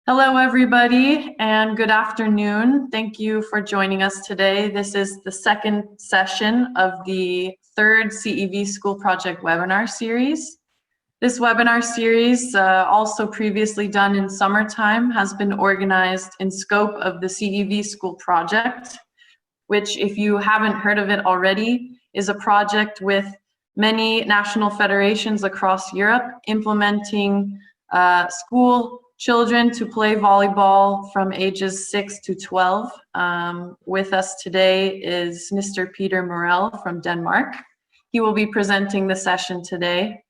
Hello, everybody, and good afternoon. Thank you for joining us today. This is the second session of the third CEV School Project webinar series. This webinar series, also previously done in summertime, has been organized in scope of the CEV School Project, which, if you haven't heard of it already, is a project with many national federations across Europe implementing school children to play volleyball from ages 6 to 12. With us today is Mr. Peter MORELL from Denmark. He will be presenting the session today.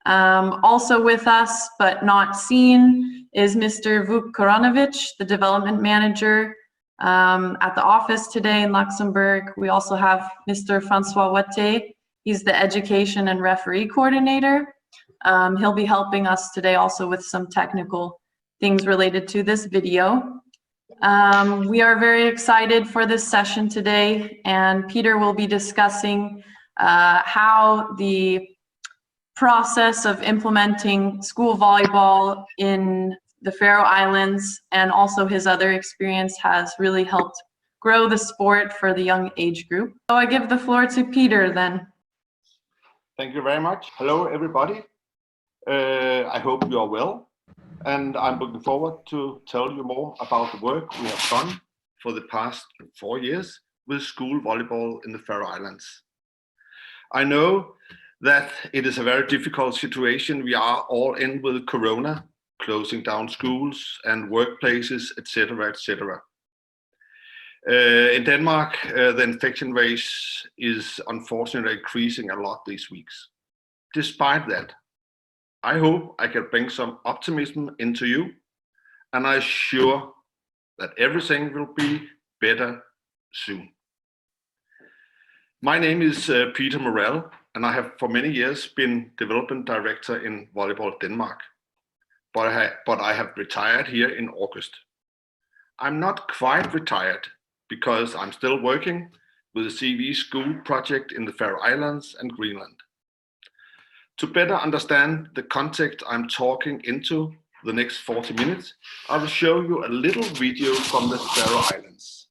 Also with us, but not seen, is Mr. Vuk Koronovic, the development manager at the office today in Luxembourg. We also have Mr. Francois Watte. He's the education and referee coordinator. He'll be helping us today also with some technical things related to this video. We are very excited for this session today, and Peter will be discussing how the process of implementing school volleyball in the Faroe Islands and also his other experience has really helped grow the sport for the young age group. So I give the floor to Peter then. Thank you very much. Hello, everybody. I hope you are well, and I'm looking forward to tell you more about the work we have done for the past 4 years with school volleyball in the Faroe Islands. I know that it is a very difficult situation we are all in with Corona, closing down schools and workplaces, etc., etc. In Denmark, the infection rate is unfortunately increasing a lot these weeks. Despite that, I hope I can bring some optimism into you, and I'm sure that everything will be better soon. My name is Peter MORELL, and I have for many years been development director in Volleyball Denmark, but I have retired here in August. I'm not quite retired because I'm still working with the CEV School Project in the Faroe Islands and Greenland. To better understand the context I'm talking into the next 40 minutes, I will show you a little video from the Faroe Islands.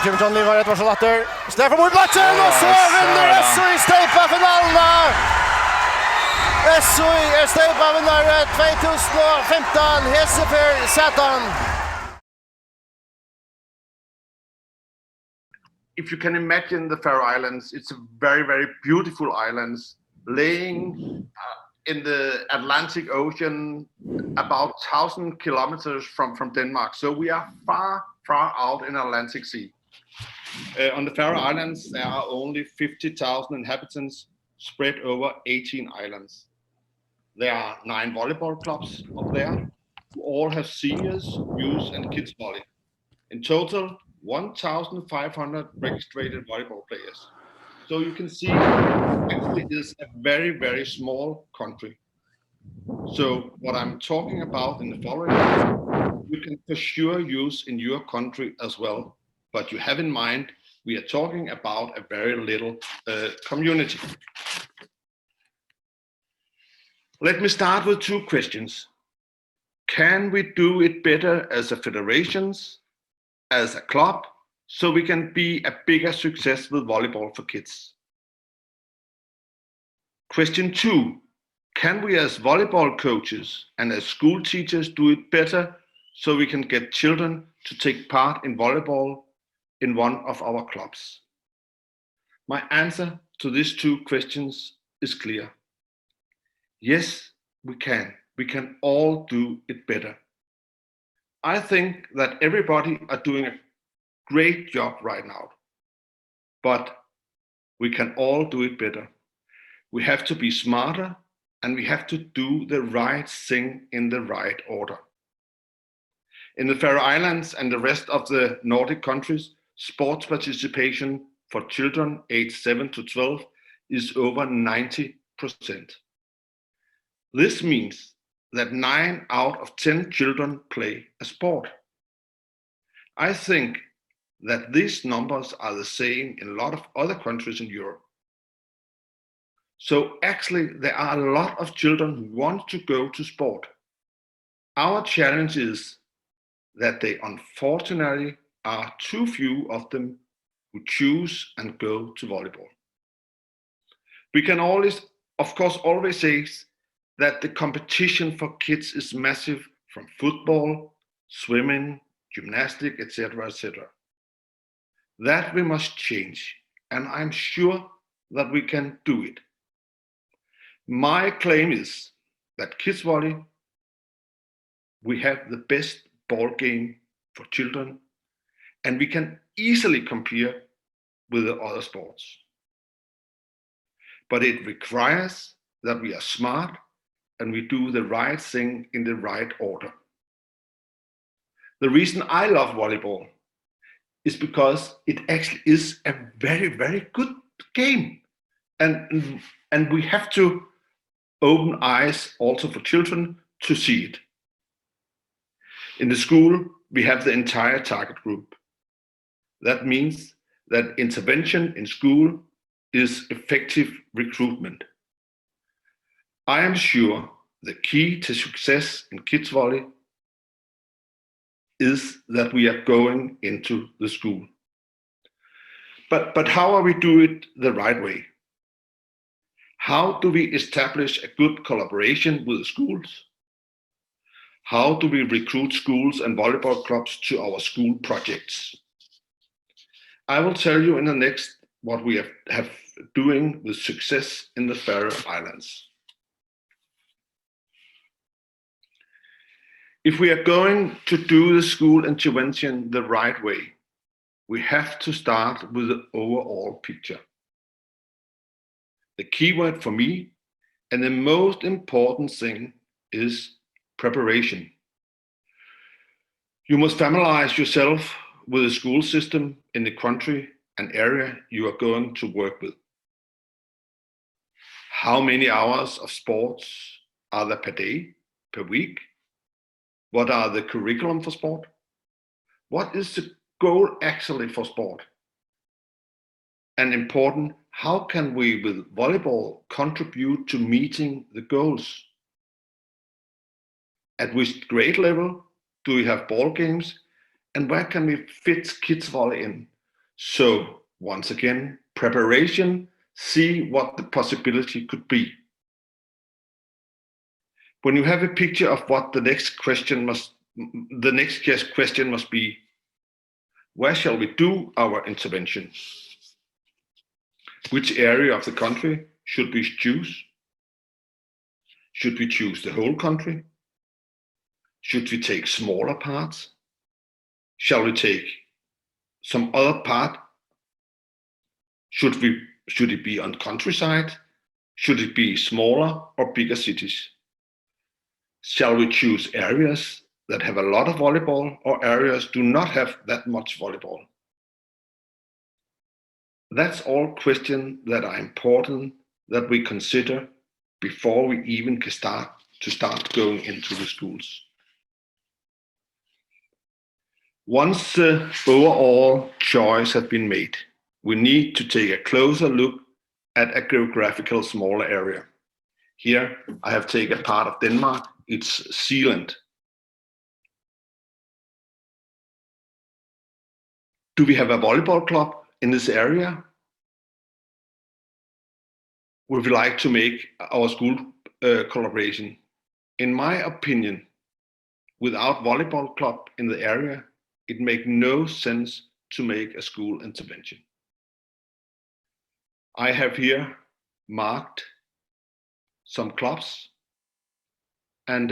John Liv har et varsel etter. Stefan Mordlatsen, og så vinner SOI Steipa-finalene! SOI Steipa-vinnere 2015, Hesefer Sætan. If you can imagine the Faroe Islands, it's a very, very beautiful islands laying in the Atlantic Ocean, about 1,000 kilometers from Denmark. So we are far, far out in the Atlantic Sea. On the Faroe Islands, there are only 50,000 inhabitants spread over 18 islands. There are 9 volleyball clubs up there who all have seniors, youth, and kids volley. In total, 1,500 registered volleyball players. So you can see actually it is a very, very small country. So what I'm talking about in the following, you can for sure use in your country as well. But you have in mind, we are talking about a very little community. Let me start with 2 questions. Can we do it better as a federations, as a club, so we can be a bigger success with volleyball for kids? Question 2, can we as volleyball coaches and as school teachers do it better so we can get children to take part in volleyball in one of our clubs? My answer to these 2 questions is clear. Yes, we can. We can all do it better. I think that everybody are doing a great job right now, but we can all do it better. We have to be smarter and we have to do the right thing in the right order. In the Faroe Islands and the rest of the Nordic countries, sports participation for children aged 7 to 12 is over 90%. This means that 9 out of 10 children play a sport. I think that these numbers are the same in a lot of other countries in Europe. So actually, there are a lot of children who want to go to sport. Our challenge is that they unfortunately are too few of them who choose and go to volleyball. We can always, of course, always say that the competition for kids is massive from football, swimming, gymnastics, etc., etc. That we must change, and I'm sure that we can do it. My claim is that kids volley, we have the best ball game for children, and we can easily compare with the other sports. But it requires that we are smart and we do the right thing in the right order. The reason I love volleyball is because it actually is a very, very good game. And we have to open eyes also for children to see it. In the school, we have the entire target group. That means that intervention in school is effective recruitment. I am sure the key to success in kids volley is that we are going into the school. But how are we doing it the right way? How do we establish a good collaboration with the schools? How do we recruit schools and volleyball clubs to our school projects? I will tell you in the next what we have doing with success in the Faroe Islands. If we are going to do the school intervention the right way, we have to start with the overall picture. The keyword for me and the most important thing is preparation. You must familiarize yourself with the school system in the country and area you are going to work with. How many hours of sports are there per day, per week? What are the curriculum for sport? What is the goal actually for sport? And important, how can we with volleyball contribute to meeting the goals? At which grade level do we have ball games? And where can we fit kids volley in? So once again, preparation, see what the possibility could be. When you have a picture of what the next question must be, where shall we do our intervention? Which area of the country should we choose? Should we choose the whole country? Should we take smaller parts? Shall we take some other part? Should it be on countryside? Should it be smaller or bigger cities? Shall we choose areas that have a lot of volleyball or areas do not have that much volleyball? That's all questions that are important that we consider before we even can start going into the schools. Once the overall choice has been made, we need to take a closer look at a geographical smaller area. Here I have taken a part of Denmark, it's Zealand. Do we have a volleyball club in this area? Would we like to make our school collaboration? In my opinion, without volleyball club in the area, it makes no sense to make a school intervention. I have here marked some clubs, and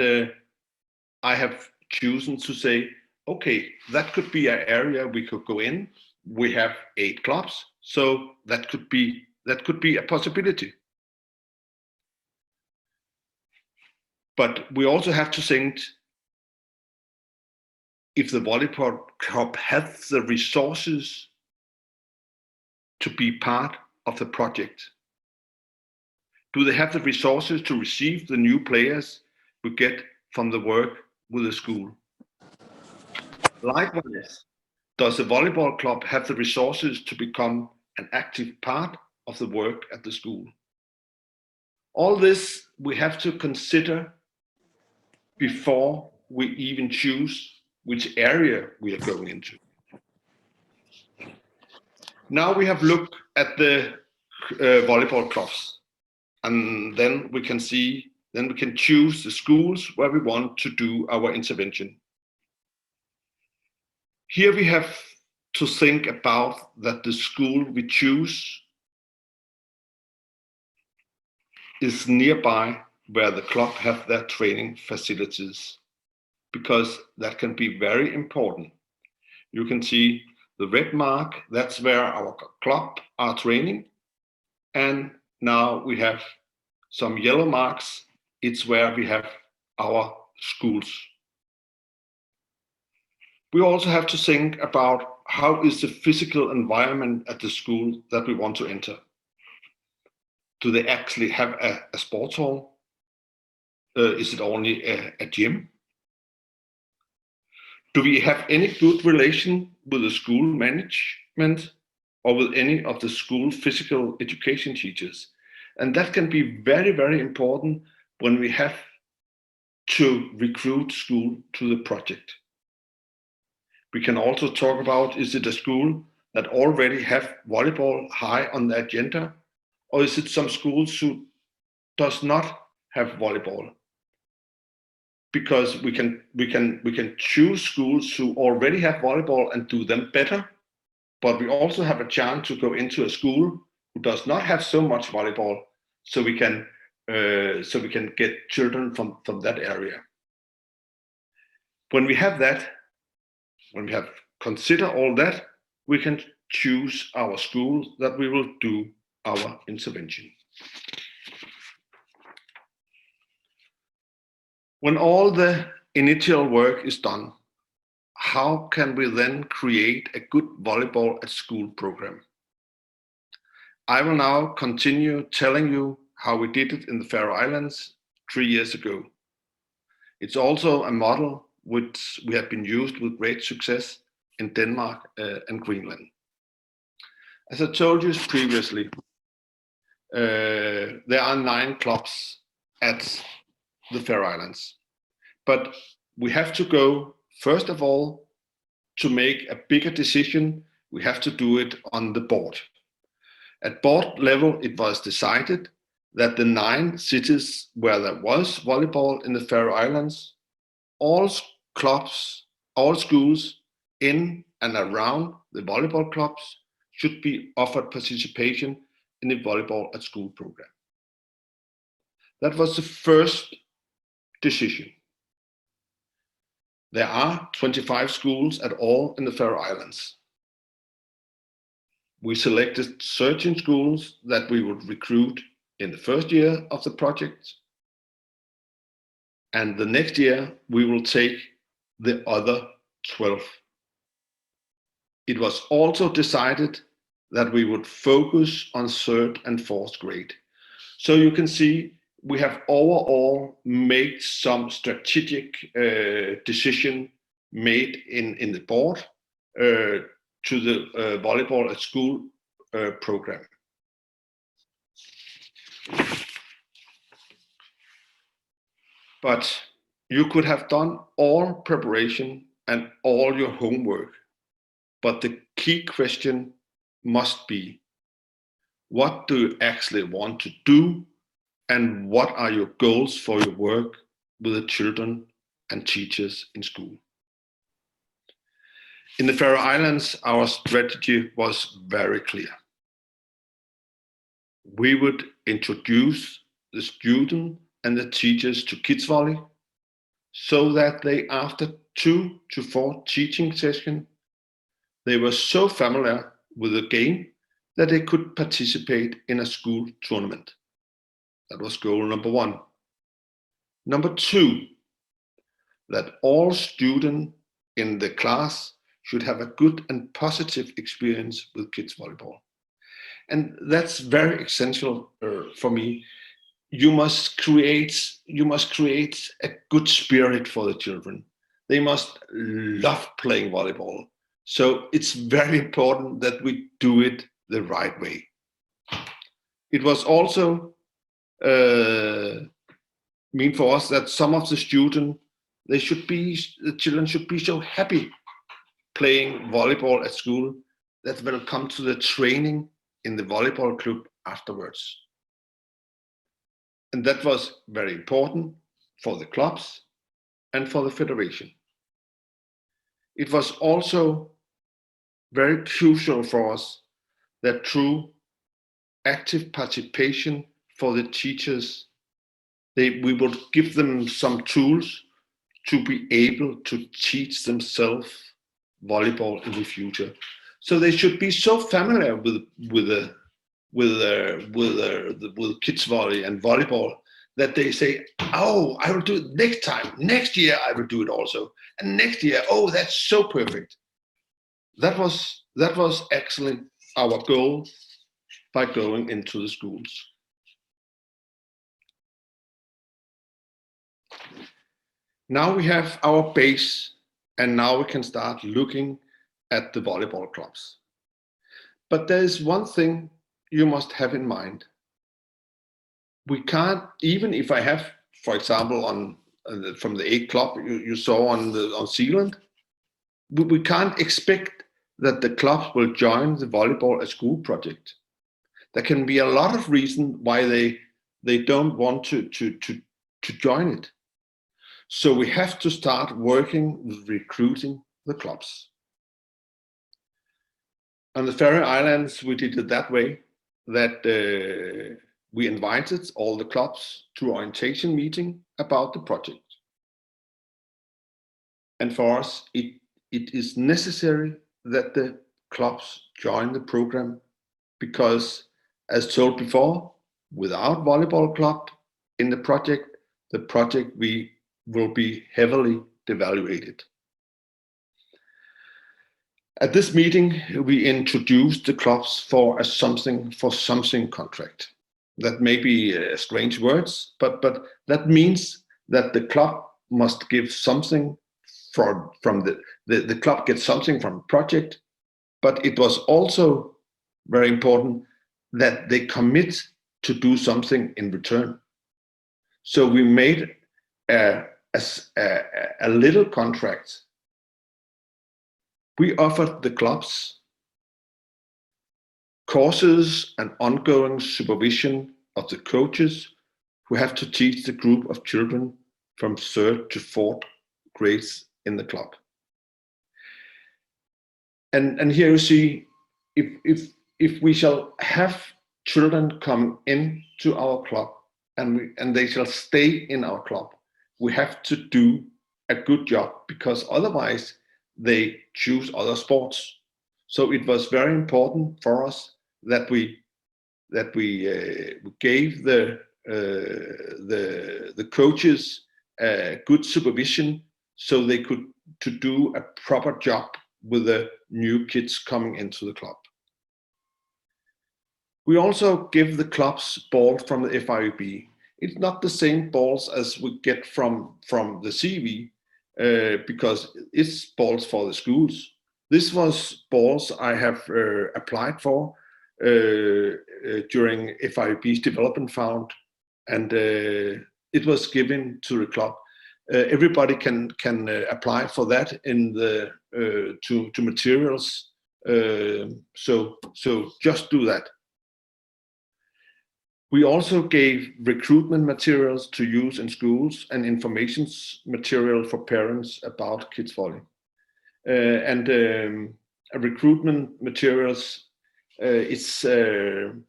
I have chosen to say, okay, that could be an area we could go in. We have 8 clubs, so that could be a possibility. But we also have to think if the volleyball club has the resources to be part of the project. Do they have the resources to receive the new players we get from the work with the school? Likewise, does the volleyball club have the resources to become an active part of the work at the school? All this we have to consider before we even choose which area we are going into. Now we have looked at the volleyball clubs, and then we can choose the schools where we want to do our intervention. Here we have to think about that the school we choose is nearby where the club have their training facilities, because that can be very important. You can see the red mark, that's where our club are training. And now we have some yellow marks, it's where we have our schools. We also have to think about how is the physical environment at the school that we want to enter. Do they actually have a sports hall? Is it only a gym? Do we have any good relation with the school management or with any of the school physical education teachers? And that can be very, very important when we have to recruit school to the project. We can also talk about, is it a school that already have volleyball high on the agenda, or is it some schools who does not have volleyball? Because we can choose schools who already have volleyball and do them better, but we also have a chance to go into a school who does not have so much volleyball, so we can get children from that area. When we have considered all that, we can choose our school that we will do our intervention. When all the initial work is done, how can we then create a good volleyball at school program? I will now continue telling you how we did it in the Faroe Islands 3 years ago. It's also a model which we have been used with great success in Denmark and Greenland. As I told you previously, there are 9 clubs at the Faroe Islands. But we have to go, first of all, to make a bigger decision, We have to do it on the board. At board level, it was decided that the 9 cities where there was volleyball in the Faroe Islands, all clubs, all schools in and around the volleyball clubs should be offered participation in the volleyball at school program. That was the first decision. There are 25 schools at all in the Faroe Islands. We selected 13 schools that we would recruit in the first year of the project. And the next year, we will take the other 12. It was also decided that we would focus on 3rd and 4th grade. So you can see we have overall made some strategic decision made in the board to the volleyball at school program. But you could have done all preparation and all your homework. But the key question must be, what do you actually want to do? And what are your goals for your work with the children and teachers in school? In the Faroe Islands, our strategy was very clear. We would introduce the student and the teachers to kids volley so that they, after 2 to 4 teaching sessions, they were so familiar with the game that they could participate in a school tournament. That was goal number 1. Number 2, that all students in the class should have a good and positive experience with kids volleyball. And that's very essential for me. You must create a good spirit for the children. They must love playing volleyball. So it's very important that we do it the right way. It was also mean for us that some of the students, the children should be so happy playing volleyball at school that will come to the training in the volleyball club afterwards. And that was very important for the clubs and for the federation. It was also very crucial for us that through active participation for the teachers, we would give them some tools to be able to teach themselves volleyball in the future. So they should be so familiar with kids volley and volleyball that they say, oh, I will do it next time. Next year I will do it also. And next year, oh, that's so perfect. That was actually our goal by going into the schools. Now we have our base, and now we can start looking at the volleyball clubs. But there is one thing you must have in mind. We can't, even if I have, for example, from the 8 club you saw on Zealand, we can't expect that the clubs will join the volleyball at school project. There can be a lot of reasons why they don't want to join it. So we have to start working with recruiting the clubs. On the Faroe Islands, we did it that way, that we invited all the clubs to an orientation meeting about the project. And for us, it is necessary that the clubs join the program because, as told before, without volleyball club in the project will be heavily devaluated. At this meeting, we introduced the clubs for a something for something contract. That may be strange words, but that means that the club must give something from the club gets something from the project, but it was also very important that they commit to do something in return. So we made a little contract. We offered the clubs courses and ongoing supervision of the coaches who have to teach the group of children from 3rd to 4th grades in the club. And here you see, if we shall have children coming into our club and they shall stay in our club, we have to do a good job, because otherwise they choose other sports. So it was very important for us that we gave the coaches good supervision, so they could to do a proper job with the new kids coming into the club. We also give the clubs balls from the FIVB. It's not the same balls as we get from the CEV, because it's balls for the schools. This was balls I have applied for during FIVB's development fund, and it was given to the club. Everybody can apply for that in the to materials. So just do that. We also gave recruitment materials to use in schools and information material for parents about kids volley. And recruitment materials, it's when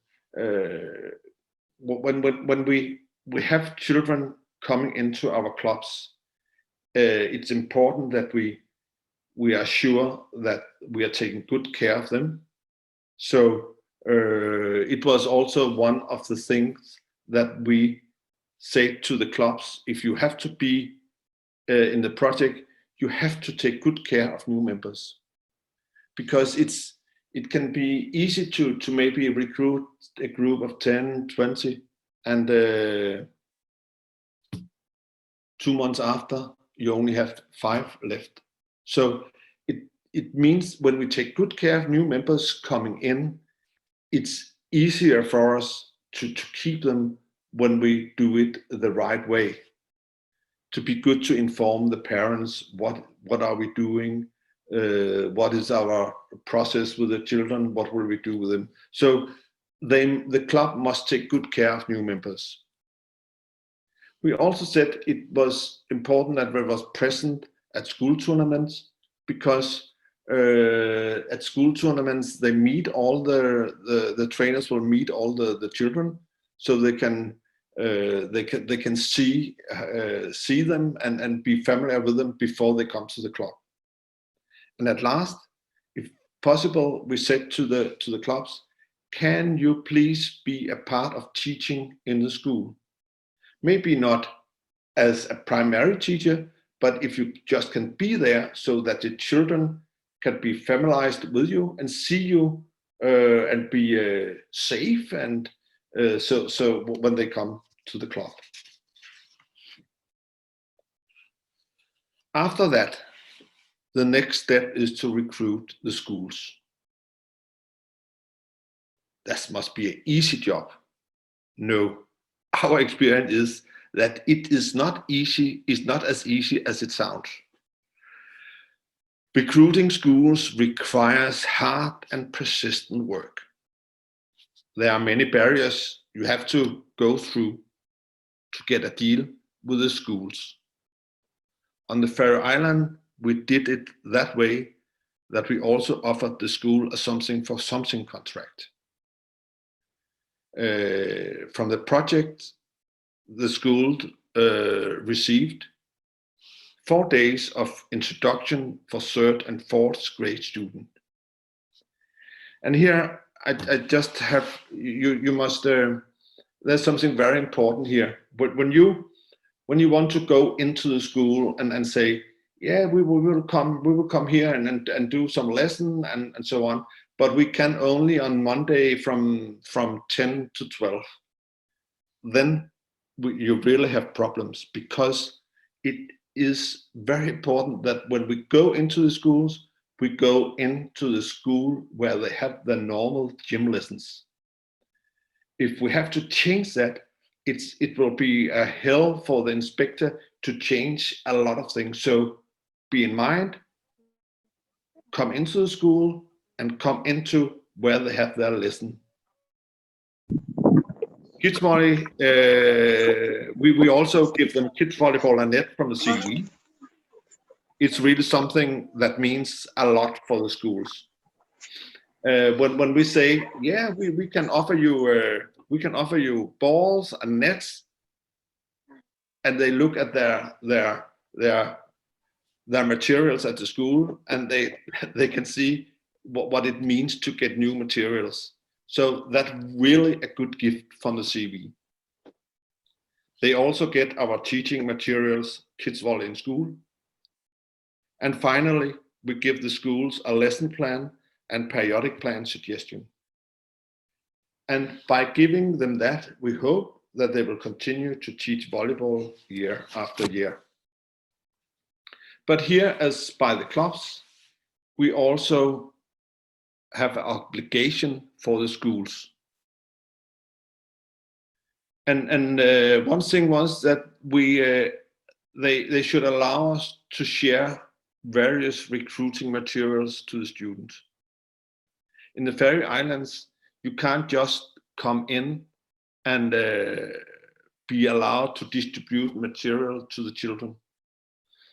we have children coming into our clubs, it's important that we are sure that we are taking good care of them. So it was also one of the things that we said to the clubs: if you have to be in the project, you have to take good care of new members, because it can be easy to maybe recruit a group of 10, 20, and 2 months after you only have 5 left. So it means when we take good care of new members coming in, it's easier for us to keep them when we do it the right way. To be good to inform the parents, what are we doing, what is our process with the children, what will we do with them. So the club must take good care of new members. We also said it was important that we was present at school tournaments, because at school tournaments they meet all the trainers will meet all the children, so they can see them and be familiar with them before they come to the club. And at last, if possible, we said to the clubs, can you please be a part of teaching in the school? Maybe not as a primary teacher, but if you just can be there so that the children can be familiarized with you and see you and be safe, and so when they come to the club. After that, the next step is to recruit the schools. That must be an easy job. No, our experience is that it is not easy, it's not as easy as it sounds. Recruiting schools requires hard and persistent work. There are many barriers you have to go through to get a deal with the schools. On the Faroe Island, we did it that way, that we also offered the school a something for something contract. From the project, the school received 4 days of introduction for 3rd and 4th grade students. And here I just have, you must, there's something very important here. But when you want to go into the school and say, yeah, we will come here and do some lesson and so on, but we can only on Monday from 10 to 12. Then you really have problems, because it is very important that when we go into the schools, we go into the school where they have the normal gym lessons. If we have to change that, it will be a hell for the inspector to change a lot of things. So be in mind, come into the school and come into where they have their lesson. Kids volley, we also give them kids volleyball and net from the CEV. It's really something that means a lot for the schools. When we say, yeah, we can offer you balls and nets, and they look at their materials at the school, and they can see what it means to get new materials. So that's really a good gift from the CEV. They also get our teaching materials, kids volley in school. And finally, we give the schools a lesson plan and periodic plan suggestion. And by giving them that, we hope that they will continue to teach volleyball year after year. But here, as by the clubs, we also have an obligation for the schools. And one thing was that they should allow us to share various recruiting materials to the students. In the Faroe Islands, you can't just come in and be allowed to distribute material to the children.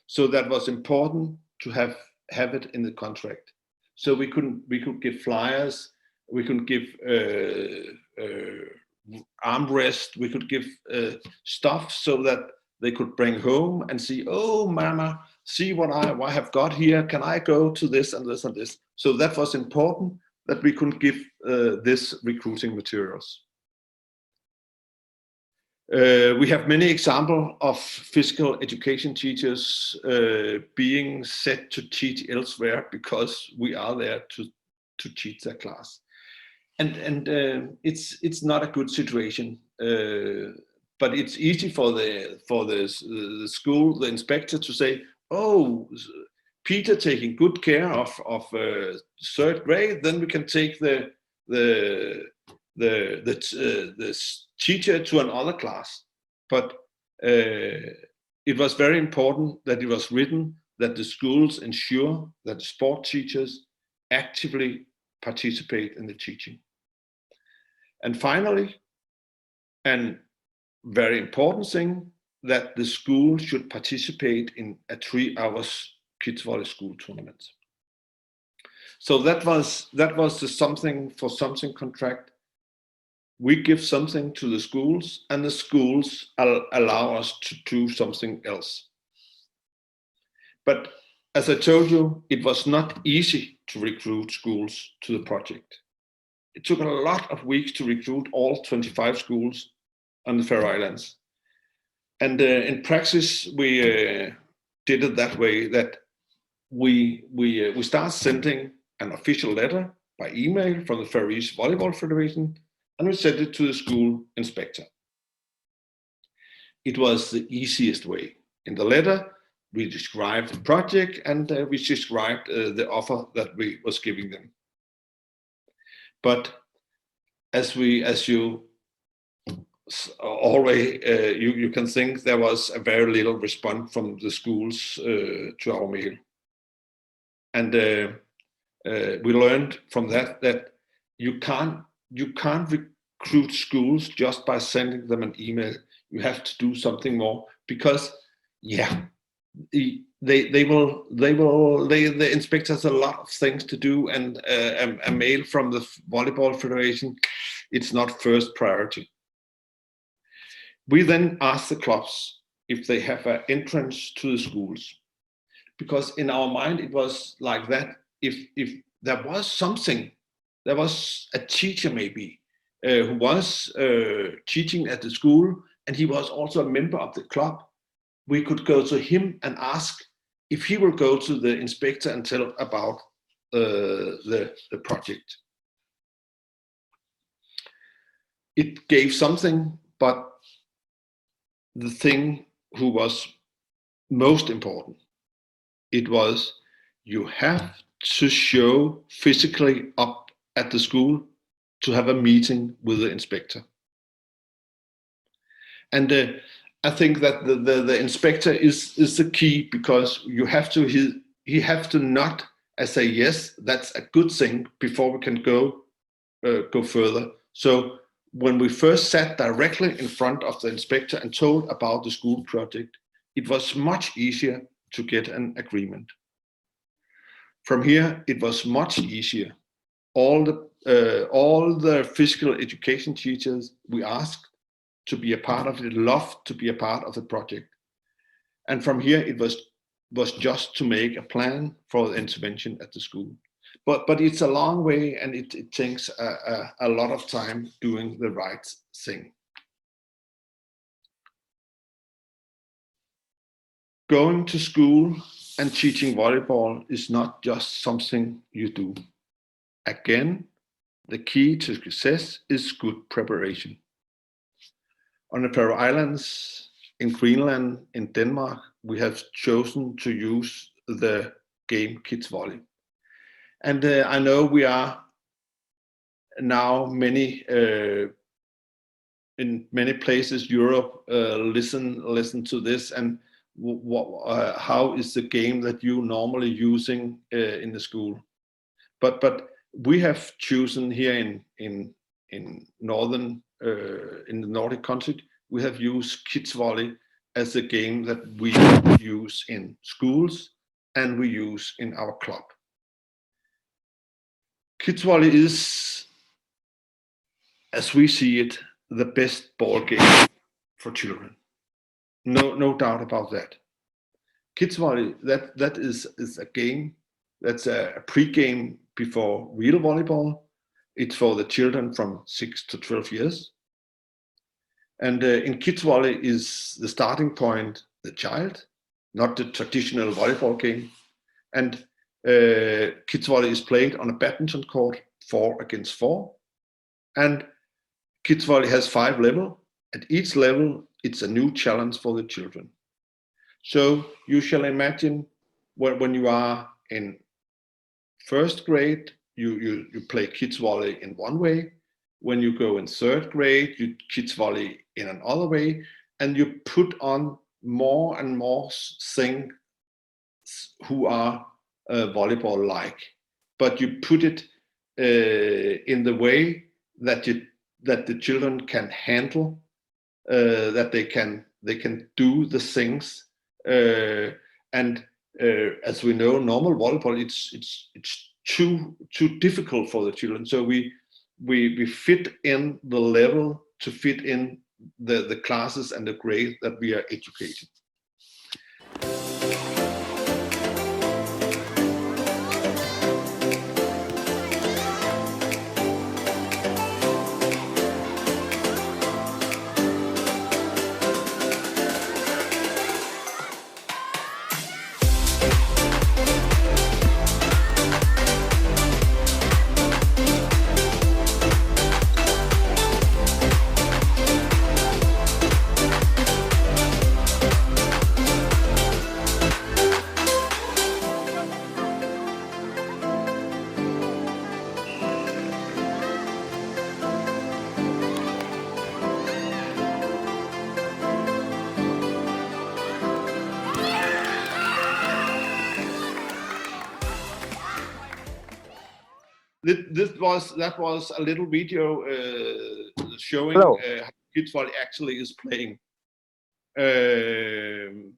So that was important to have it in the contract. So we could give flyers, we could give armrest, we could give stuff so that they could bring home and see, oh, mama, see what I have got here. Can I go to this and this and this? So that was important that we could give this recruiting materials. We have many examples of physical education teachers being set to teach elsewhere because we are there to teach their class. And it's not a good situation, but it's easy for the school, the inspector, to say, oh, Peter taking good care of third grade, then we can take the teacher to another class. But it was very important that it was written that the schools ensure that the sport teachers actively participate in the teaching. And finally, and very important thing, that the school should participate in a 3 hours kids volley school tournament. So that was the something for something contract. We give something to the schools, and the schools allow us to do something else. But as I told you, it was not easy to recruit schools to the project. It took a lot of weeks to recruit all 25 schools on the Faroe Islands. And in practice, we did it that way, that we start sending an official letter by email from the Faroese Volleyball Federation, and we sent it to the school inspector. It was the easiest way. In the letter, we described the project, and we described the offer that we was giving them. But as you always, you can think there was a very little response from the schools to our mail. And we learned from that you can't recruit schools just by sending them an email. You have to do something more, because the inspector has a lot of things to do, and a mail from the Volleyball Federation, it's not first priority. We then ask the clubs if they have an entrance to the schools, because in our mind it was like that. If there was something, there was a teacher maybe who was teaching at the school, and he was also a member of the club, we could go to him and ask if he will go to the inspector and tell about the project. It gave something, but the thing who was most important, it was you have to show physically up at the school to have a meeting with the inspector. And I think that the inspector is the key, because you have to he have to not say yes, that's a good thing, before we can go go further. So when we first sat directly in front of the inspector and told about the school project, it was much easier to get an agreement. From here, it was much easier. All the physical education teachers we asked to be a part of it, loved to be a part of the project. And from here, it was just to make a plan for the intervention at the school. But it's a long way, and it takes a lot of time doing the right thing. Going to school and teaching volleyball is not just something you do. Again, the key to success is good preparation. On the Faroe Islands, in Greenland, in Denmark, we have chosen to use the game kids volley. And I know we are now in many places, Europe, listen to this, and how is the game that you normally using in the school? But we have chosen here in northern in the Nordic country, we have used kids volley as a game that we use in schools and we use in our club. Kids volley is, as we see it, the best ball game for children. No doubt about that. Kids volley, that is a game that's a pre-game before real volleyball. It's for the children from 6 to 12 years. And in kids volley is the starting point the child, not the traditional volleyball game. And kids volley is played on a badminton court 4 against 4. And kids volley has 5 levels. At each level, it's a new challenge for the children. So you shall imagine when you are in first grade, you play kids volley in one way. When you go in third grade, you kids volley in another way, and you put on more and more things who are volleyball like, but you put it in the way that the children can handle, that they can do the things, and as we know, normal volleyball it's too difficult for the children. So we fit in the level to fit in the classes and the grade that we are educating. That was a little video showing how kids volley actually is playing, and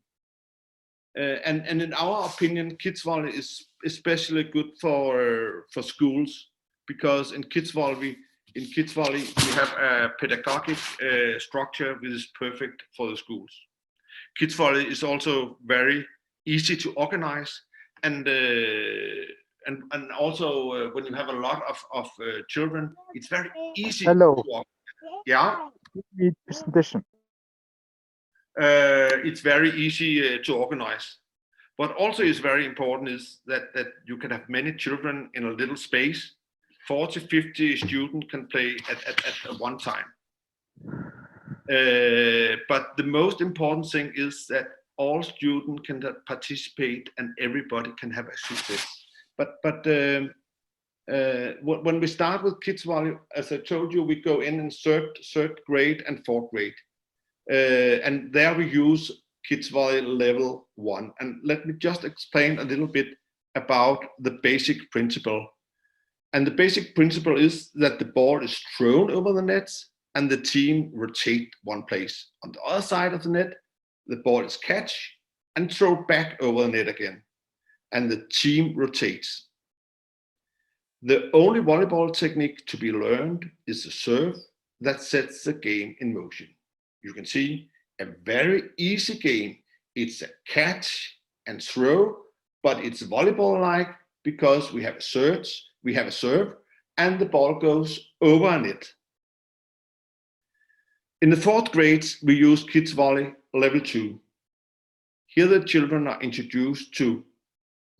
in our opinion, kids volley is especially good for schools, because in kids volley we have a pedagogic structure which is perfect for the schools. Kids volley is also very easy to organize, and also when you have a lot of children, it's very easy. Hello. To organize. Yeah. Presentation. It's very easy to organize, but also is very important is that you can have many children in a little space. 40, 50 students can play at one time. But the most important thing is that all students can participate and everybody can have a success. But when we start with kids volley, as I told you, we go in third grade and fourth grade, and there we use kids volley level 1. And let me just explain a little bit about the basic principle. And the basic principle is that the ball is thrown over the nets and the team rotate one place. On the other side of the net, the ball is catched and thrown back over the net again, and the team rotates. The only volleyball technique to be learned is the serve that sets the game in motion. You can see a very easy game. It's a catch and throw, but it's volleyball-like because we have a serve, and the ball goes over a net. In the 4th grade, we use Kids Volley Level 2. Here the children are introduced to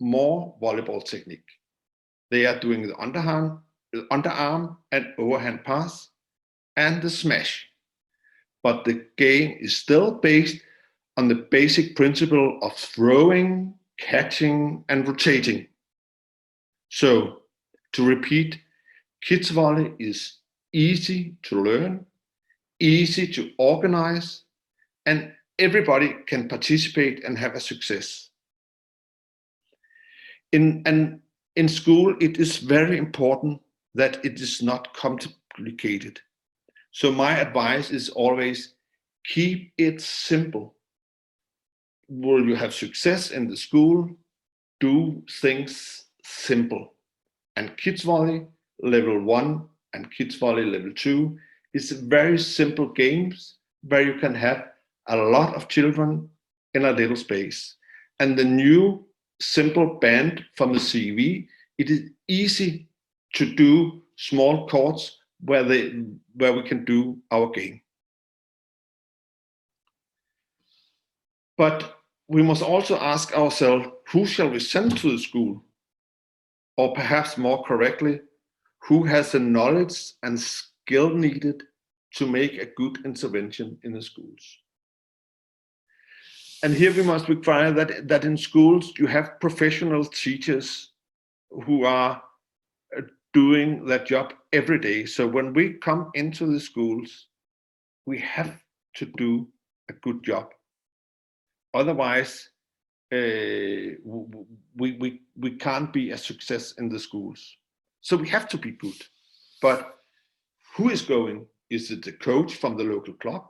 more volleyball technique. They are doing the underarm and overhand pass and the smash. But the game is still based on the basic principle of throwing, catching, and rotating. So, to repeat, Kids Volley is easy to learn, easy to organize, and everybody can participate and have a success. In school, it is very important that it is not complicated. So my advice is always keep it simple. Will you have success in the school? Do things simple. And Kids Volley Level 1 and Kids Volley Level 2 is very simple games where you can have a lot of children in a little space. And the new simple band from the CEV, it is easy to do small courts where we can do our game. But we must also ask ourselves, who shall we send to the school? Or perhaps more correctly, who has the knowledge and skill needed to make a good intervention in the schools? And here we must require that in schools you have professional teachers who are doing that job every day. So when we come into the schools, we have to do a good job. Otherwise, we can't be a success in the schools. So we have to be good. But who is going? Is it the coach from the local club?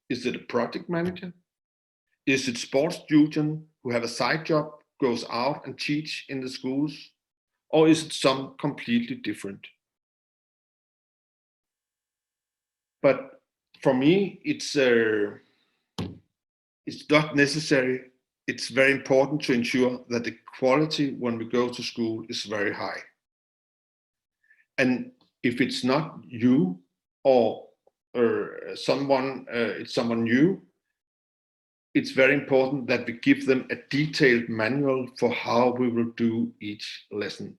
Is it a project manager? Is it sports student who have a side job, goes out and teach in the schools? Or is it some completely different? But for me, it's not necessary. It's very important to ensure that the quality when we go to school is very high. And if it's not you or someone, it's someone new, it's very important that we give them a detailed manual for how we will do each lesson.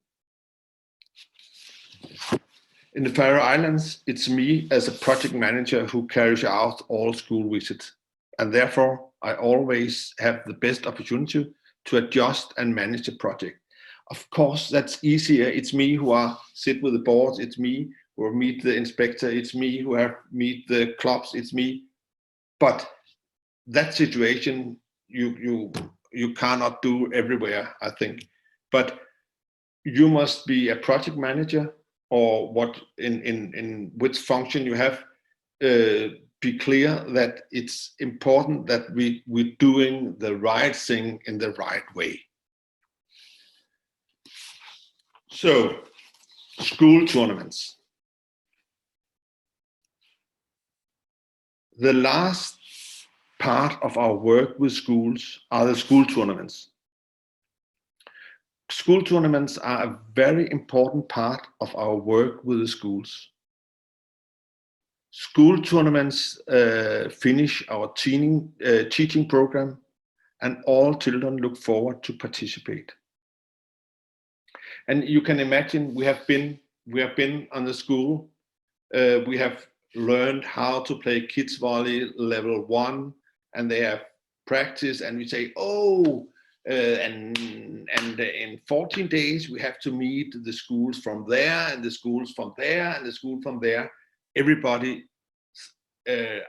In the Faroe Islands, it's me as a project manager who carries out all school visits. And therefore, I always have the best opportunity to adjust and manage the project. Of course, that's easier. It's me who sit with the boards. It's me who meet the inspector. It's me who meet the clubs. It's me. But that situation you cannot do everywhere, I think. But you must be a project manager, or what in which function you have. Be clear that it's important that we're doing the right thing in the right way. So, school tournaments. The last part of our work with schools are the school tournaments. School tournaments are a very important part of our work with the schools. School tournaments finish our teaching program, and all children look forward to participate. And you can imagine we have been on the school. We have learned how to play Kids Volley Level 1, and they have practice. And we say, oh, and in 14 days we have to meet the schools from there, and the schools from there, and the school from there. Everybody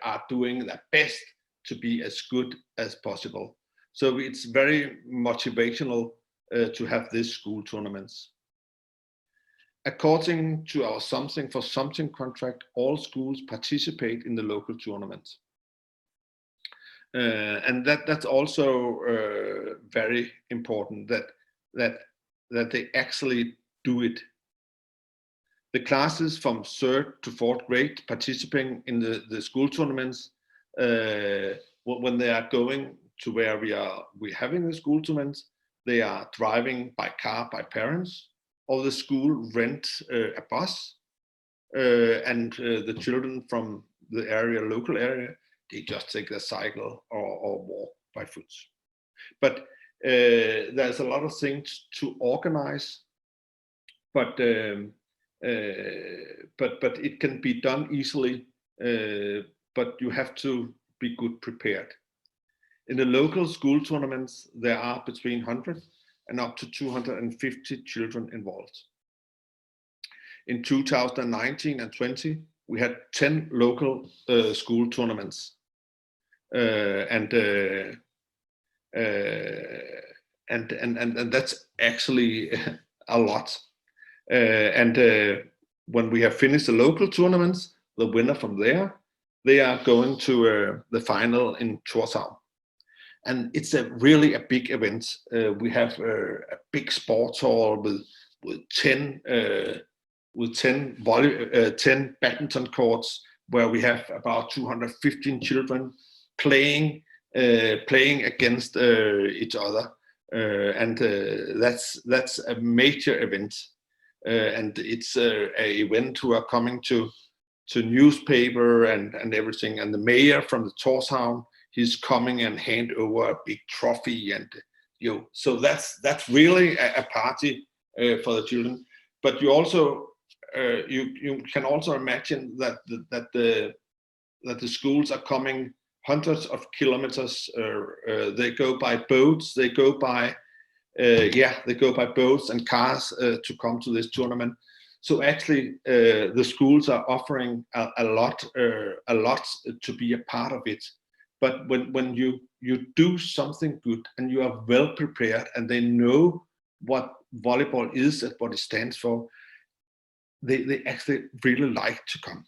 are doing their best to be as good as possible. So it's very motivational to have these school tournaments. according to our something for something contract, all schools participate in the local tournaments. And that's also very important that they actually do it. The classes from 3rd to 4th grade participating in the school tournaments, when they are going to where we're having the school tournaments, they are driving by car by parents, or the school rent a bus, and the children from the local area, they just take their cycle or walk by foot. But there's a lot of things to organize, but it can be done easily, but you have to be good prepared. In the local school tournaments, there are between 100 and up to 250 children involved. In 2019 and 20, we had 10 local school tournaments, and that's actually a lot. When we have finished the local tournaments, the winner from there, they are going to the final in Tórshavn. And it's really a big event. We have a big sports hall with 10 badminton courts, where we have about 215 children playing against each other, and that's a major event, and it's a event who are coming to newspaper and everything, and the mayor from the Tórshavn, he's coming and hand over a big trophy, and so that's really a party for the children. But you also you can also imagine that the schools are coming hundreds of kilometers. They go by boats. They go by boats and cars to come to this tournament. So actually, the schools are offering a lot to be a part of it. But when you do something good and you are well prepared and they know what volleyball is and what it stands for, they actually really like to come.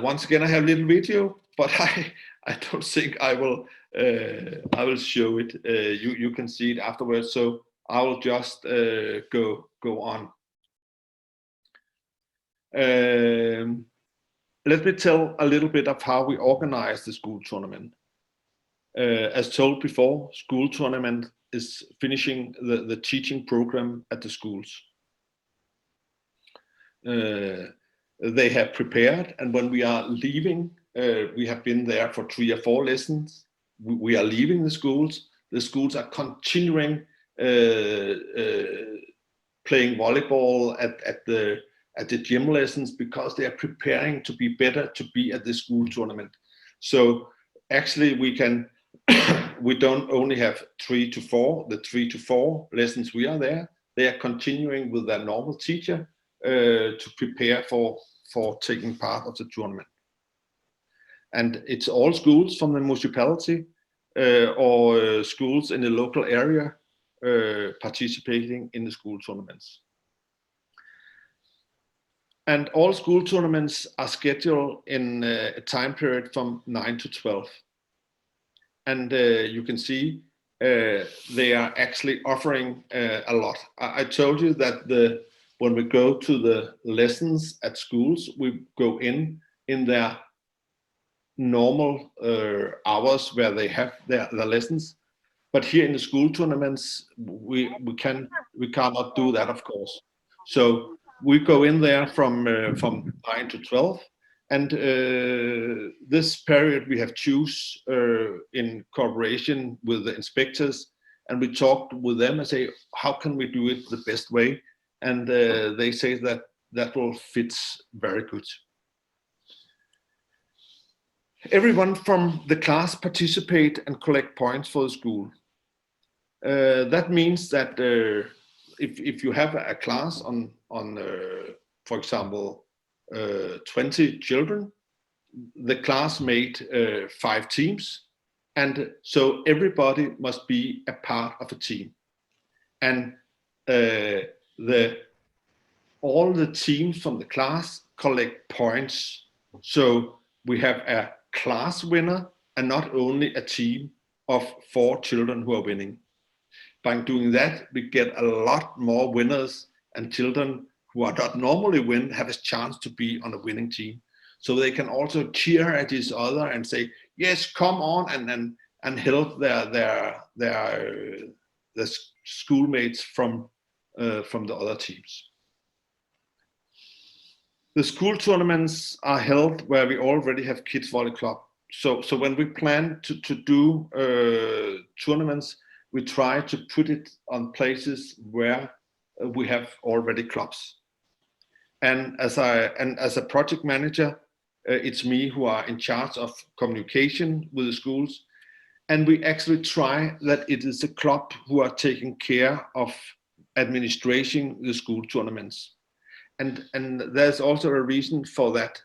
Once again, I have a little video, but I don't think I will show it. You can see it afterwards. So I will just go on. Let me tell a little bit of how we organize the school tournament. As told before, school tournament is finishing the teaching program at the schools. They have prepared, and when we are leaving, we have been there for 3 or 4 lessons. We are leaving the schools. The schools are continuing playing volleyball at the gym lessons, because they are preparing to be better to be at the school tournament. So actually we don't only have 3 to 4, the 3 to 4 lessons we are there. They are continuing with their normal teacher to prepare for taking part of the tournament. And it's all schools from the municipality or schools in the local area participating in the school tournaments. And all school tournaments are scheduled in a time period from 9 to 12. And you can see they are actually offering a lot. I told you that when we go to the lessons at schools, we go in their normal hours where they have their lessons. But here in the school tournaments, we cannot do that, of course. So we go in there from 9 to 12, and this period we have choose in cooperation with the inspectors, and we talked with them and say, how can we do it the best way? And they say that will fit very good. Everyone from the class participate and collect points for the school. That means that if you have a class on for example 20 children, the class made 5 teams, and so everybody must be a part of a team. And all the teams from the class collect points. So we have a class winner and not only a team of 4 children who are winning. By doing that, we get a lot more winners, and children who are not normally win have a chance to be on a winning team. So they can also cheer at each other and say, yes, come on, and help their schoolmates from the other teams. The school tournaments are held where we already have kids volley club. So when we plan to do tournaments, we try to put it on places where we have already clubs. And as a project manager, it's me who are in charge of communication with the schools. And we actually try that it is the club who are taking care of administrating the school tournaments. And there's also a reason for that,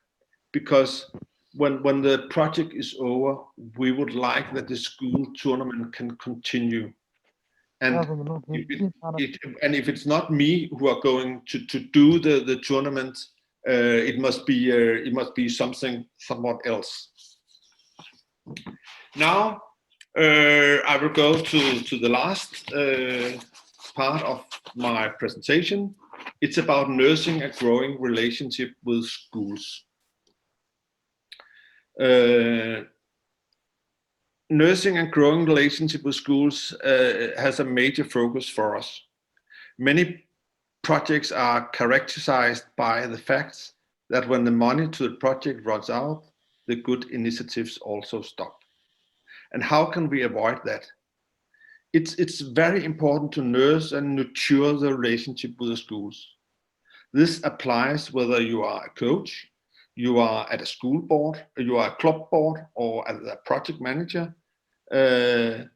because when the project is over, we would like that the school tournament can continue. And if it's not me who are going to do the tournament, it must be somewhat else. Now I will go to the last part of my presentation. It's about nursing a growing relationship with schools. Nursing and growing relationship with schools has a major focus for us. Many projects are characterized by the fact that when the money to the project runs out, the good initiatives also stop. And how can we avoid that? It's very important to nurse and nurture the relationship with the schools. This applies whether you are a coach, you are at a school board, you are a club board, or as a project manager. In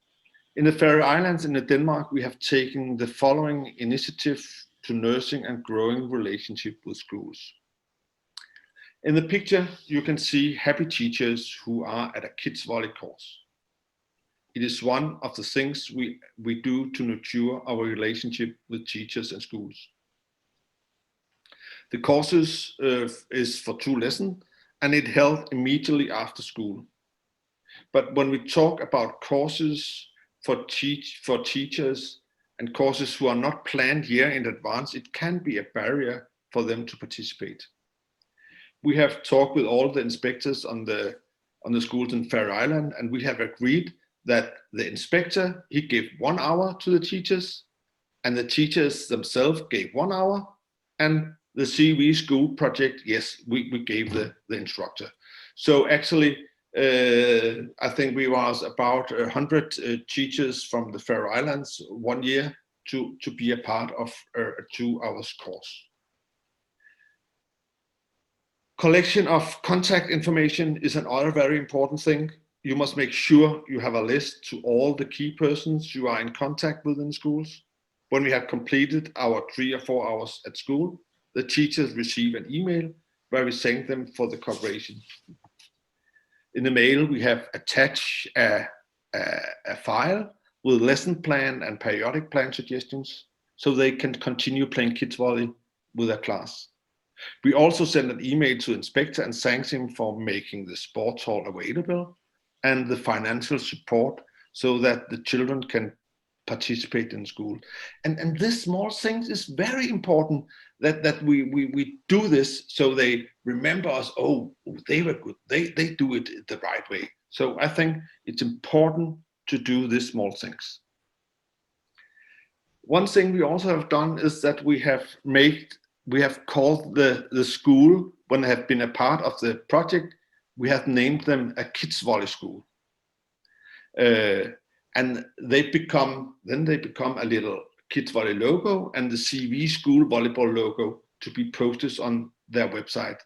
the Faroe Islands and in Denmark, we have taken the following initiative to nursing and growing relationship with schools. In the picture, you can see happy teachers who are at a kids volley course. It is one of the things we do to nurture our relationship with teachers and schools. The courses is for 2 lessons, and it held immediately after school. But when we talk about courses for teachers and courses who are not planned year in advance, it can be a barrier for them to participate. We have talked with all the inspectors on the schools in Faroe Island, and we have agreed that the inspector, he gave 1 hour to the teachers, and the teachers themselves gave 1 hour, and the CEV school project, yes, we gave the instructor. So actually, I think we was about 100 teachers from the Faroe Islands 1 year to be a part of a 2 hours course. Collection of contact information is another very important thing. You must make sure you have a list to all the key persons you are in contact with in schools. When we have completed our 3 or 4 hours at school, the teachers receive an email where we thank them for the cooperation. In the mail, we have attached a file with lesson plan and periodic plan suggestions, so they can continue playing kids volley with their class. We also send an email to the inspector and thank him for making the sports hall available and the financial support so that the children can participate in school. And this small things is very important that we do this so they remember us. Oh, they were good. They do it the right way. So I think it's important to do these small things. One thing we also have done is that we have called the school, when they have been a part of the project, we have named them a kids volley school. And they become a little kids volley logo and the CEV school volleyball logo to be posted on their website.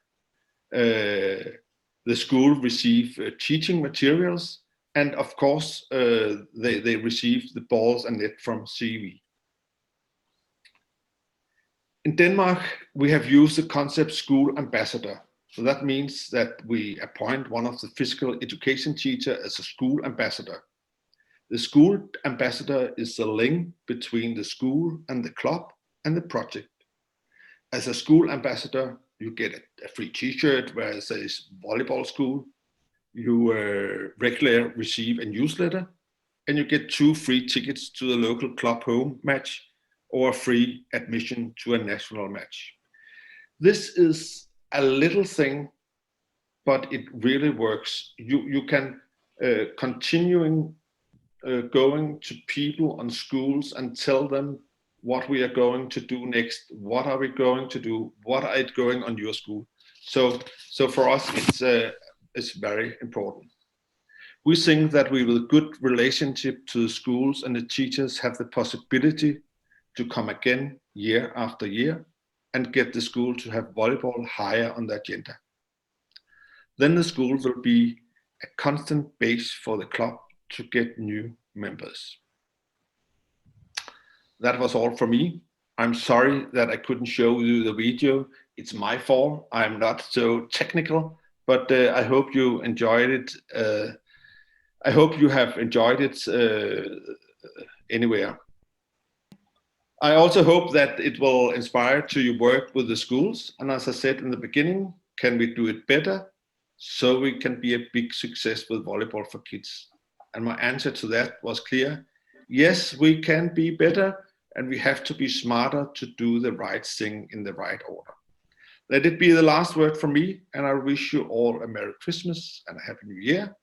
The school receive teaching materials, and of course they receive the balls and net from CEV. In Denmark, we have used the concept school ambassador. So that means that we appoint one of the physical education teacher as a school ambassador. The school ambassador is the link between the school and the club and the project. As a school ambassador, you get a free t-shirt where it says Volleyball School. You regularly receive a newsletter, and you get 2 free tickets to the local club home match or a free admission to a national match. This is a little thing, but it really works. You can continuing going to people on schools and tell them what we are going to do next, what are we going to do, what are it going on your school. So for us, it's very important. We think that we, with good relationship to the schools and the teachers, have the possibility to come again year after year and get the school to have volleyball higher on the agenda. Then the school will be a constant base for the club to get new members. That was all from me. I'm sorry that I couldn't show you the video. It's my fault. I'm not so technical, but I hope you enjoyed it. I hope you have enjoyed it anywhere. I also hope that it will inspire to your work with the schools. And as I said in the beginning, can we do it better so we can be a big success with volleyball for kids? And my answer to that was clear. Yes, we can be better, and we have to be smarter to do the right thing in the right order. Let it be the last word from me, and I wish you all a Merry Christmas and a Happy New Year,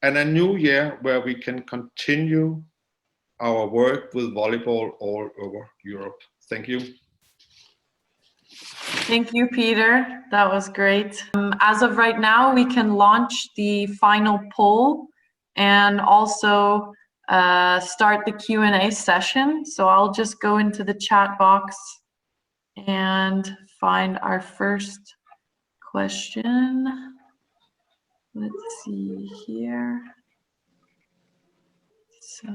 and a new year where we can continue our work with volleyball all over Europe. Thank you. Thank you, Peter. That was great. As of right now, we can launch the final poll and also start the Q&A session. So I'll just go into the chat box and find our first question. Let's see here. So,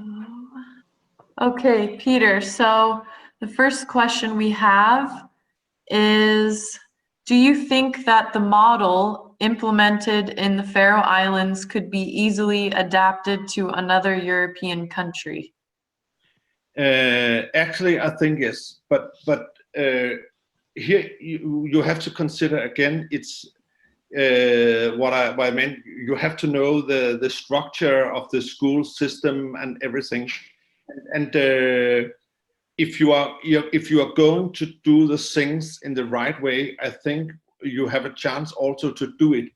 okay, Peter, so the first question we have is, do you think that the model implemented in the Faroe Islands could be easily adapted to another European country? Actually, I think yes, but here you have to consider again, it's what I meant. You have to know the structure of the school system and everything, and if you are going to do the things in the right way, I think you have a chance also to do it.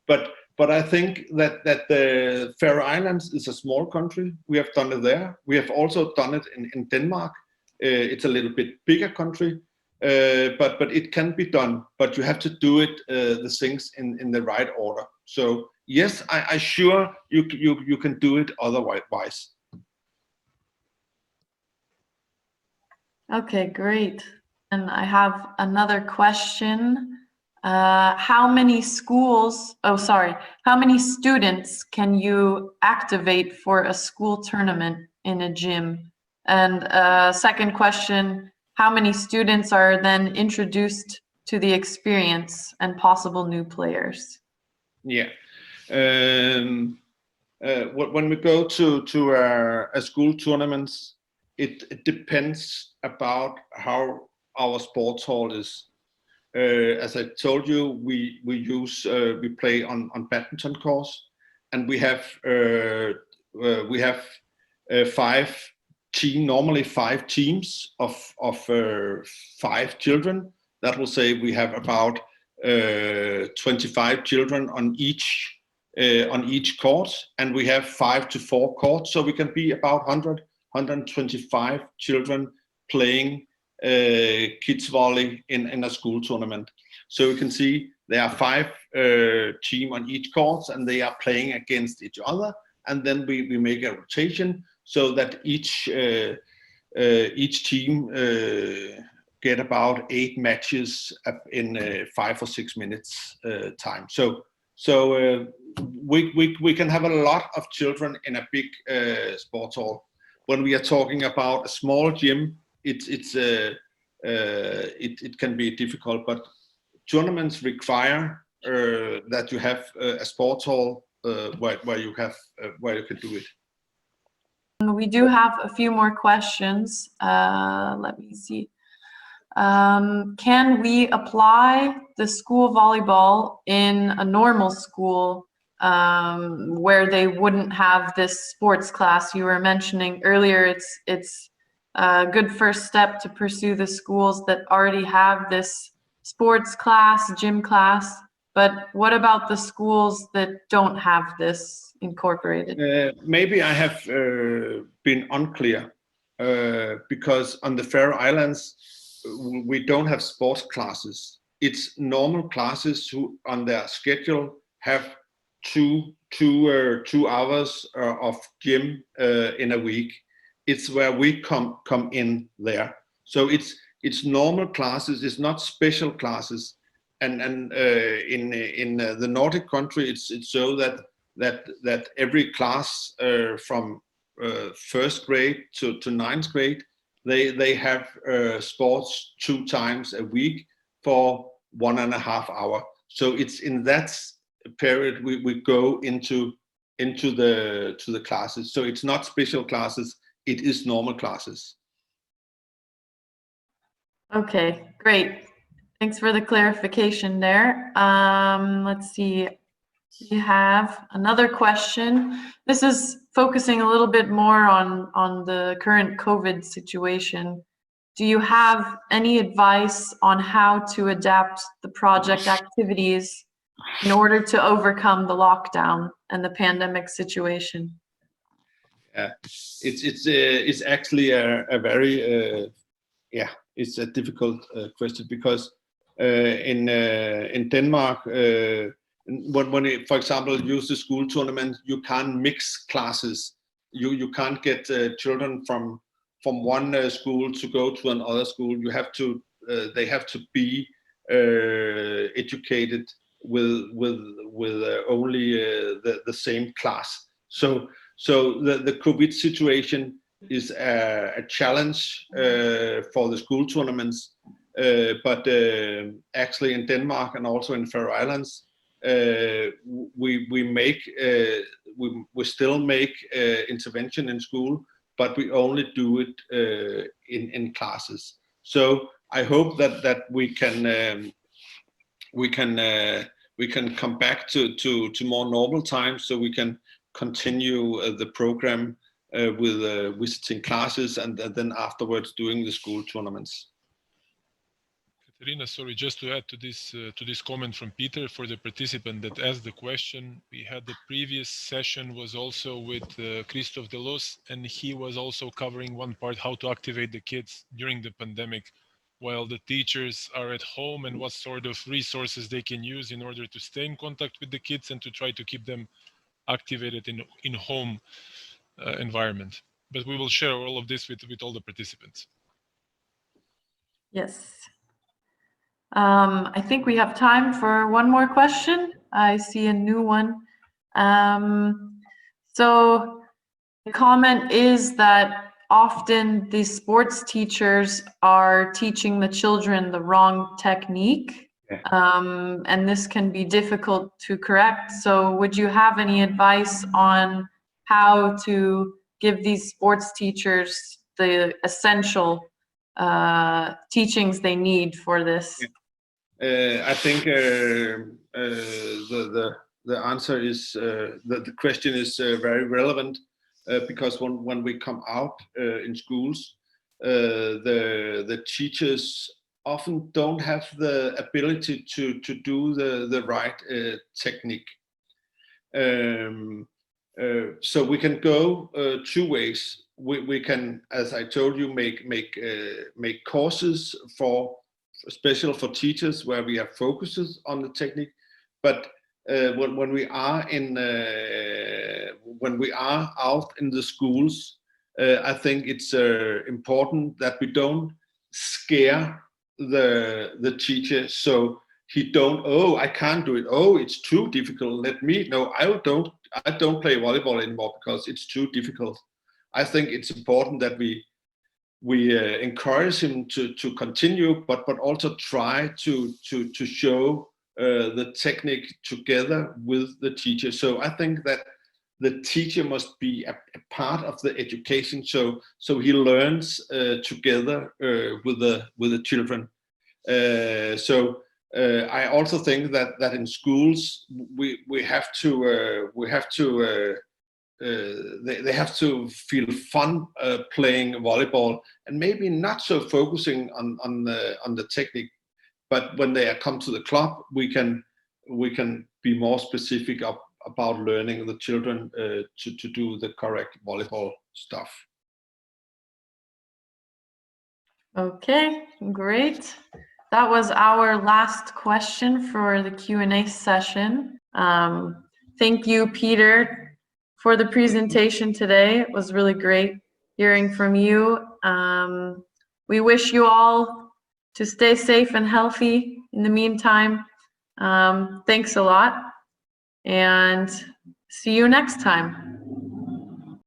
But I think that the Faroe Islands is a small country. We have done it there. We have also done it in Denmark. It's a little bit bigger country, but it can be done. But you have to do it the things in the right order. So yes, I sure you can do it otherwise. Okay, great. And I have another question. How many students can you activate for a school tournament in a gym? And second question, how many students are then introduced to the experience and possible new players? Yeah. When we go to a school tournaments, it depends about how our sports hall is. As I told you, we play on badminton courts, and we have normally five teams of 5 children. That will say we have about 25 children on each court, and we have 5 to 4 courts, so we can be about 125 children playing kids volley in a school tournament. So you can see there are 5 teams on each court, and they are playing against each other, and then we make a rotation so that each team get about 8 matches in 5 or 6 minutes time. So we can have a lot of children in a big sports hall. When we are talking about a small gym, it can be difficult, but tournaments require that you have a sports hall where you can do it. We do have a few more questions. Let me see. Can we apply the school volleyball in a normal school where they wouldn't have this sports class you were mentioning earlier? It's a good first step to pursue the schools that already have this sports class, gym class. But what about the schools that don't have this incorporated? Maybe I have been unclear because on the Faroe Islands we don't have sports classes. It's normal classes who on their schedule have two hours of gym in a week. It's where we come in there. So it's normal classes. It's not special classes. And in the Nordic country, it's so that every class from first grade to ninth grade, they have sports 2 times a week for 1.5 hours. So it's in that period we go into the classes. So it's not special classes, it is normal classes. Okay, great. Thanks for the clarification there. Let's see. We have another question. This is focusing a little bit more on the current COVID situation. Do you have any advice on how to adapt the project activities in order to overcome the lockdown and the pandemic situation? Yeah, it's actually a very it's a difficult question because in Denmark, when you, for example, use the school tournament, you can't mix classes. You can't get children from one school to go to another school. You have to they have to be educated with only the same class. So the COVID situation is a challenge for the school tournaments, but actually in Denmark and also in Faroe Islands, we still make intervention in school, but we only do it in classes. So I hope that we can come back to more normal times, so we can continue the program with visiting classes and then afterwards doing the school tournaments. Katarina, sorry, just to add to this comment from Peter for the participant that asked the question. We had the previous session was also with Christoph Delos, and he was also covering one part, how to activate the kids during the pandemic while the teachers are at home, and what sort of resources they can use in order to stay in contact with the kids and to try to keep them activated in home environment. But we will share all of this with all the participants. Yes. I think we have time for one more question. I see a new one. So the comment is that often the sports teachers are teaching the children the wrong technique, and this can be difficult to correct. So would you have any advice on how to give these sports teachers the essential teachings they need for this? I think the answer is the question is very relevant because when we come out in schools, the teachers often don't have the ability to do the right technique. So we can go 2 ways. We can, as I told you, make courses special for teachers where we have focuses on the technique. But when we are out in the schools, I think it's important that we don't scare the teacher, so he don't, oh, I can't do it, oh, it's too difficult, I don't play volleyball anymore because it's too difficult. I think it's important that we encourage him to continue, but also try to show the technique together with the teacher. So I think the teacher must be a part of the education, so he learns together with the children. I also think that in schools we have to they have to feel fun playing volleyball, and maybe not so focusing on the technique. But when they come to the club, we can be more specific about learning the children to do the correct volleyball stuff. Okay, great. That was our last question for the Q&A session. Thank you, Peter, for the presentation today. It was really great hearing from you. We wish you all to stay safe and healthy in the meantime. Thanks a lot, and see you next time.